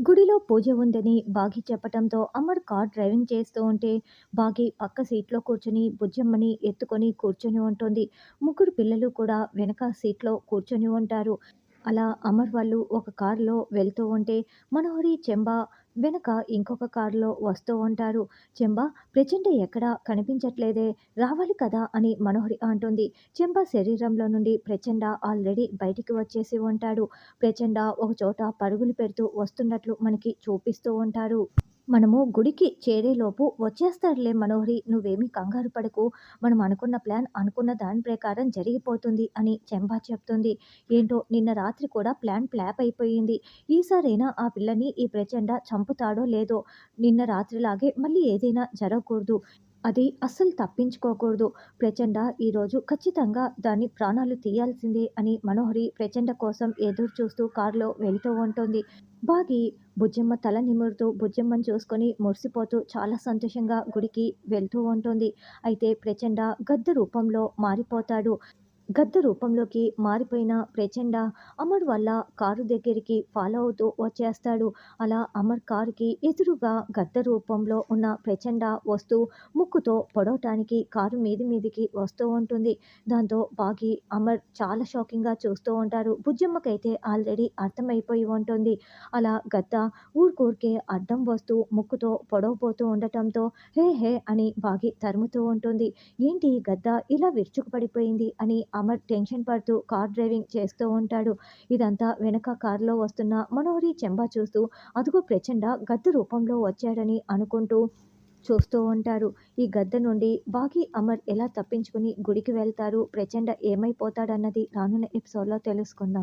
గుడిలో పూజ ఉందని బాగి చెప్పటంతో Amar car driving చేస్తూ ఉంటే బాగి పక్క సీట్లో కూర్చొని బుజ్జమ్మని ఎత్తుకొని కూర్చొని ఉంటుంది. ముగ్గురు పిల్లలు కూడా వెనక సీట్లో కూర్చొని ఉంటారు. అలా అమర్ వాళ్ళు ఒక కారులో వెళ్తూ ఉంటే మనోహరి, చెంబ వెనక ఇంకొక కారులో వస్తూ ఉంటారు. చెంబ, ప్రచండ ఎక్కడా కనిపించట్లేదే, రావాలి కదా అని మనోహరి అంటుంది. చెంబ శరీరంలో నుండి ప్రచండ ఆల్రెడీ బయటికి వచ్చేసి ఉంటాడు. ప్రచండ ఒకచోట పరుగులు పెడుతూ వస్తున్నట్లు మనకి చూపిస్తూ ఉంటారు. మనము గుడికి చేరేలోపు వచ్చేస్తాడులే మనోహరి, నువ్వేమీ కంగారు పడకు. మనం అనుకున్న ప్లాన్ అనుకున్న దాని ప్రకారం జరిగిపోతుంది అని చెంబా చెప్తుంది. ఏంటో నిన్న రాత్రి కూడా ప్లాన్ ఫ్లాప్ అయిపోయింది. ఈసారైనా ఆ పిల్లని ఈ ప్రచండ చంపుతాడో లేదో. నిన్న రాత్రిలాగే మళ్ళీ ఏదైనా జరగకూడదు. అది అస్సలు తప్పించుకోకూడదు. ప్రచండ ఈరోజు ఖచ్చితంగా దాని ప్రాణాలు తీయాల్సిందే అని మనోహరి ప్రచండ కోసం ఎదురు చూస్తూ కారులో వెళ్తూ ఉంటుంది. బాగి బుజ్జమ్మ తల నిమురుతూ బుజ్జమ్మని చూసుకొని మురిసిపోతూ చాలా సంతోషంగా గుడికి వెళ్తూ ఉంటుంది. అయితే ప్రచండ గద్ద రూపంలో మారిపోతాడు. గద్ద రూపంలోకి మారిపోయిన ప్రచండ అమర్ వాళ్ళ కారు దగ్గరికి ఫాలో అవుతూ వచ్చేస్తాడు. అలా అమర్ కారుకి ఎదురుగా గద్ద రూపంలో ఉన్న ప్రచండ వస్తూ ముక్కుతో పొడవటానికి కారు మీదికి వస్తూ ఉంటుంది. దాంతో బాగి అమర్ చాలా షాకింగ్గా చూస్తూ ఉంటారు. బుజ్జమ్మకైతే ఆల్రెడీ అర్థమైపోయి ఉంటుంది. అలా గద్ద ఊరికే అడ్డం వస్తూ ముక్కుతో పొడవబోతూ ఉండటంతో హే హే అని బాగి తరుముతూ ఉంటుంది. ఏంటి ఈ గద్ద ఇలా విరుచుకుపడిపోయింది అని అమర్ టెన్షన్ పడుతూ కార్ డ్రైవింగ్ చేస్తూ ఉంటాడు. ఇదంతా వెనక కారులో వస్తున్న మనోహరి, చెంబా చూస్తూ అదుగో ప్రచండ గద్ద రూపంలో వచ్చాడని అనుకుంటూ చూస్తూ ఉంటారు. ఈ గద్ద నుండి బాగి, అమర్ ఎలా తప్పించుకుని గుడికి వెళ్తారు, ప్రచండ ఏమైపోతాడన్నది రానున్న ఎపిసోడ్లో తెలుసుకుందాం.